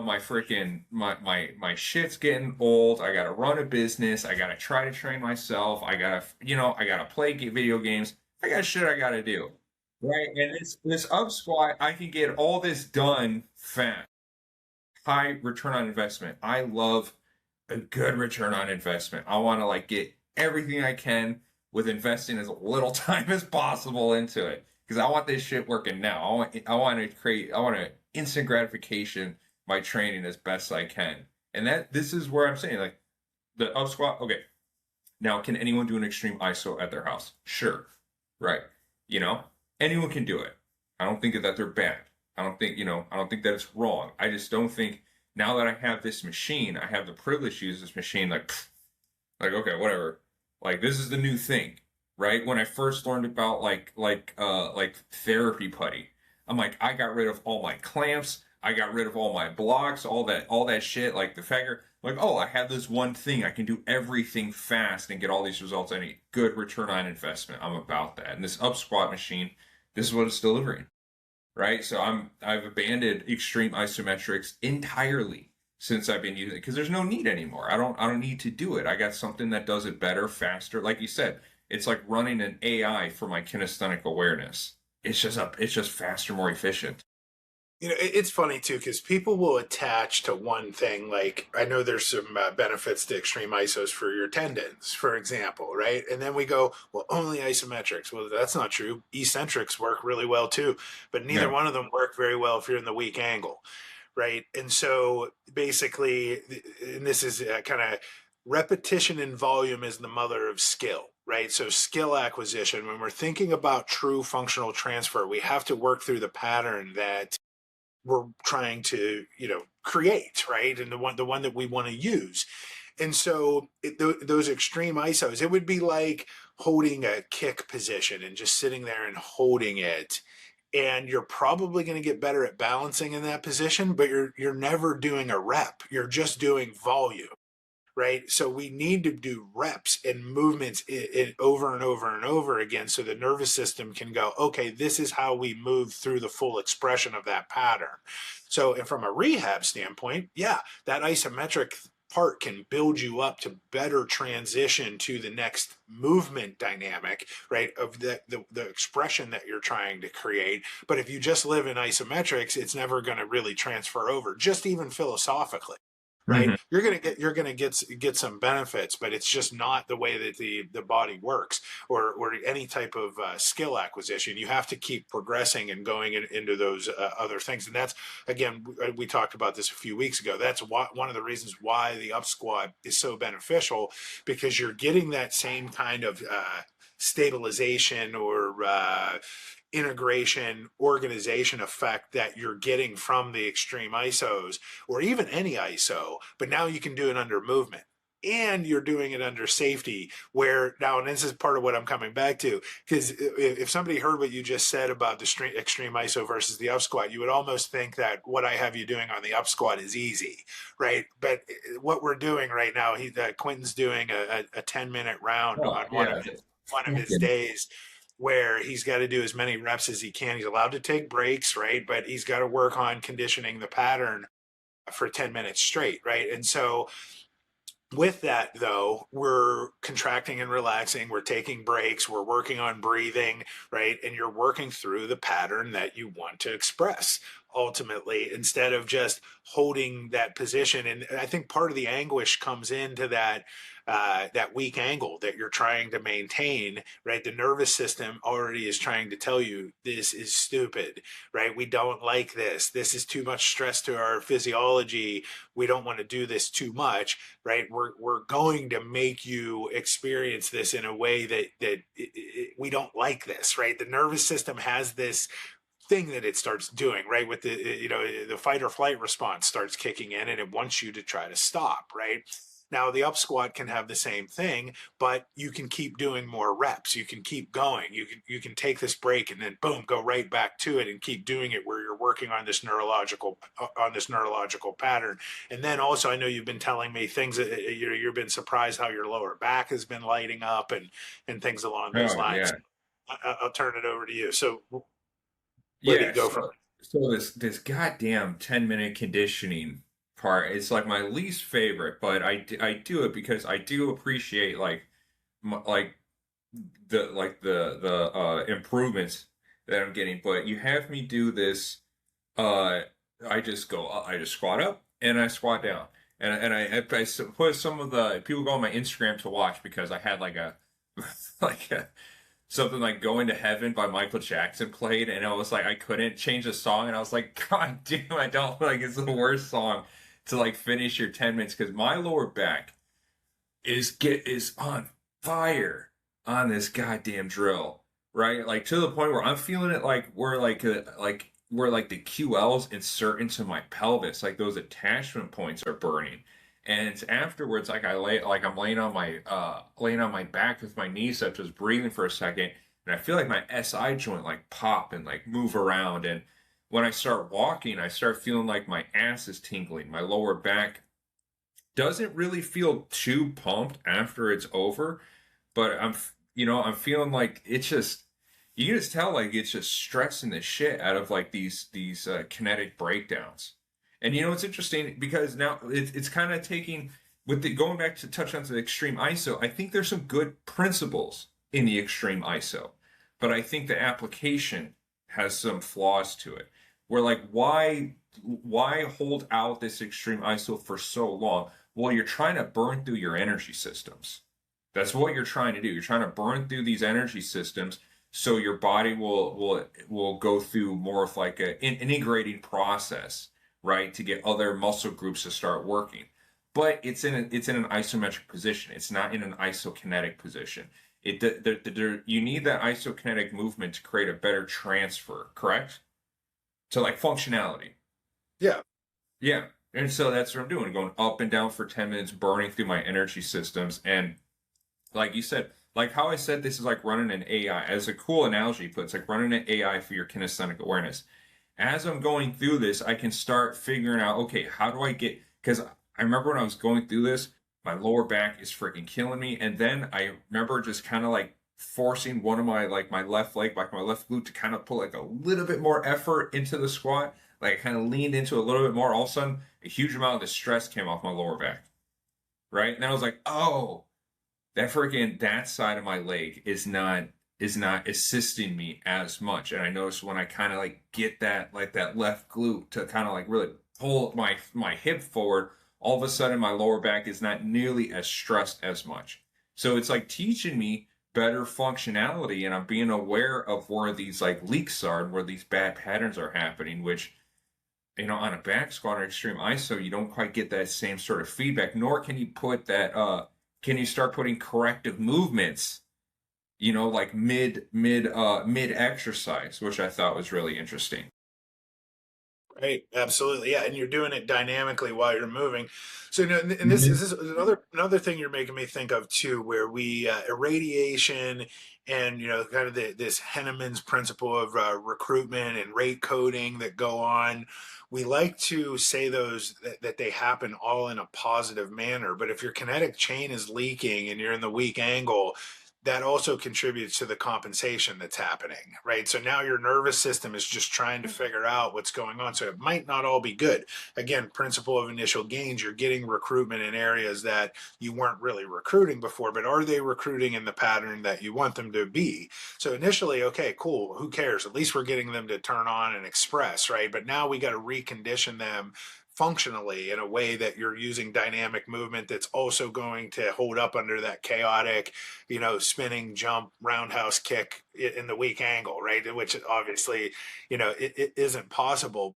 my freaking my shit's getting old. I gotta run a business. I gotta try to train myself. I gotta play video games. I got shit I gotta do. Right? And this up squat, I can get all this done fast. High return on investment. I love a good return on investment. I want to like get everything I can with investing as little time as possible into it because I want this shit working now. I want to instant gratification by training as best I can. And this is where I'm saying like the up squat, okay. Now, can anyone do an extreme ISO at their house? Sure. Right. You know, anyone can do it. I don't think that they're bad. I don't think that it's wrong. I just don't think now that I have this machine, I have the privilege to use this machine like okay, whatever. Like this is the new thing, right? When I first learned about like therapy putty, I'm like I got rid of all my clamps, I got rid of all my blocks, all that shit, like the fagger. Like, oh, I have this one thing. I can do everything fast and get all these results I need. Good return on investment. I'm about that. And this up squat machine, this is what it's delivering. Right? So I've abandoned extreme isometrics entirely since I've been using it because there's no need anymore. I don't need to do it. I got something that does it better, faster. Like you said, it's like running an AI for my kinesthetic awareness. It's just faster, more efficient. It's funny too because people will attach to one thing. Like I know there's some benefits to extreme isos for your tendons, for example, right? And then we go, well, only isometrics. Well, that's not true. Eccentrics work really well too, but neither Yeah. one of them work very well if you're in the weak angle, right? And so basically, and this is kind of repetition and volume is the mother of skill. Right. So skill acquisition, when we're thinking about true functional transfer, we have to work through the pattern that we're trying to create, right, and the one that we want to use. And so those extreme isos, it would be like holding a kick position and just sitting there and holding it, and you're probably going to get better at balancing in that position, but you're never doing a rep, you're just doing volume, right? So we need to do reps and movements over and over and over again so the nervous system can go, okay, this is how we move through the full expression of that pattern. So, and from a rehab standpoint, yeah, that isometric part can build you up to better transition to the next movement dynamic, right, of the expression that you're trying to create. But if you just live in isometrics, it's never going to really transfer over, just even philosophically, right? Hmm. You're gonna get some benefits, but it's just not the way that the body works, or any type of skill acquisition. You have to keep progressing and going into those other things, and that's, again, we talked about this a few weeks ago. That's one of the reasons why the up squat is so beneficial, because you're getting that same kind of stabilization or integration organization effect that you're getting from the extreme isos or even any iso, but now you can do it under movement, and you're doing it under safety, where now, and this is part of what I'm coming back to, because if somebody heard what you just said about the extreme iso versus the up squat, you would almost think that what I have you doing on the up squat is easy, right? But what we're doing right now, Quentin's doing a 10-minute round Oh on one of yeah. his days, where he's got to do as many reps as he can. He's allowed to take breaks, right? But he's got to work on conditioning the pattern for 10 minutes straight, right? And so with that, though, we're contracting and relaxing, we're taking breaks, we're working on breathing, right? And you're working through the pattern that you want to express ultimately, instead of just holding that position. And I think part of the anguish comes into that weak angle that you're trying to maintain, right? The nervous system already is trying to tell you this is stupid, right? We don't like this. This is too much stress to our physiology. We don't want to do this too much, right? We're going to make you experience this in a way that we don't like this, right? The nervous system has this thing that it starts doing, right, with the fight or flight response starts kicking in, and it wants you to try to stop, right? Now the up squat can have the same thing, but you can keep doing more reps, you can keep going, you can take this break and then boom, go right back to it and keep doing it, where you're working on this neurological pattern. And then also, I know you've been telling me things that you've been surprised how your lower back has been lighting up, and things along those Oh lines. yeah. I'll turn it over to you. So where do you Yeah. go from? So this goddamn 10-minute conditioning. part. It's like my least favorite, but I do it because I do appreciate like the improvements that I'm getting. But you have me do this. Uh, I just squat up and I squat down, and put some of the people go on my Instagram to watch because I had like a like a, something like "Going to Heaven" by Michael Jackson played, and I was like I couldn't change the song, and I was like, God damn, I don't like it's the worst song to like finish your 10 minutes because my lower back is on fire on this goddamn drill, right? Like to the point where I'm feeling it like where like the QLs insert into my pelvis, like those attachment points are burning. And it's afterwards, like I'm laying on my back with my knees up, just breathing for a second, and I feel like my SI joint like pop and like move around. And when I start walking, I start feeling like my ass is tingling, my lower back doesn't really feel too pumped after it's over, but I'm feeling like it's just you can just tell like it's just stressing the shit out of like these kinetic breakdowns. And it's interesting because now it's kind of taking with the going back to touch on the extreme ISO. I think there's some good principles in the extreme ISO, but I think the application has some flaws to it. Where like why hold out this extreme ISO for so long? Well, you're trying to burn through your energy systems. That's what you're trying to do. You're trying to burn through these energy systems so your body will go through more of like an integrating process, right, to get other muscle groups to start working. But it's in an isometric position. It's not in an isokinetic position. You need that isokinetic movement to create a better transfer, correct? To like functionality. Yeah. Yeah. And so that's what I'm doing, going up and down for 10 minutes, burning through my energy systems. And like you said, like how I said, this is like running an AI. As a cool analogy, but it's like running an AI for your kinesthetic awareness. As I'm going through this, I can start figuring out, okay, how do I get, because I remember when I was going through this, my lower back is freaking killing me. And then I remember just kind of like forcing one of my left leg, like my left glute to kind of put like a little bit more effort into the squat. Like I kind of leaned into a little bit more. All of a sudden, a huge amount of the stress came off my lower back. Right. And I was like, oh, that side of my leg is not assisting me as much. And I noticed when I kind of like get that left glute to kind of like really pull my hip forward, all of a sudden my lower back is not nearly as stressed as much. So it's like teaching me better functionality, and I'm being aware of where these like leaks are and where these bad patterns are happening, which on a back squat or extreme ISO, you don't quite get that same sort of feedback, nor can you can you start putting corrective movements, like mid exercise, which I thought was really interesting. Right, absolutely, yeah, and you're doing it dynamically while you're moving. So, and Mhm. this is another thing you're making me think of too, where we irradiation and kind of this Henneman's principle of recruitment and rate coding that go on. We like to say that they happen all in a positive manner, but if your kinetic chain is leaking and you're in the weak angle, that also contributes to the compensation that's happening, right? So now your nervous system is just trying to figure out what's going on. So it might not all be good. Again, principle of initial gains, you're getting recruitment in areas that you weren't really recruiting before, but are they recruiting in the pattern that you want them to be? So initially, okay, cool, who cares? At least we're getting them to turn on and express, right? But now we got to recondition them functionally in a way that you're using dynamic movement that's also going to hold up under that chaotic, spinning jump roundhouse kick in the weak angle, right? Which obviously, it isn't possible.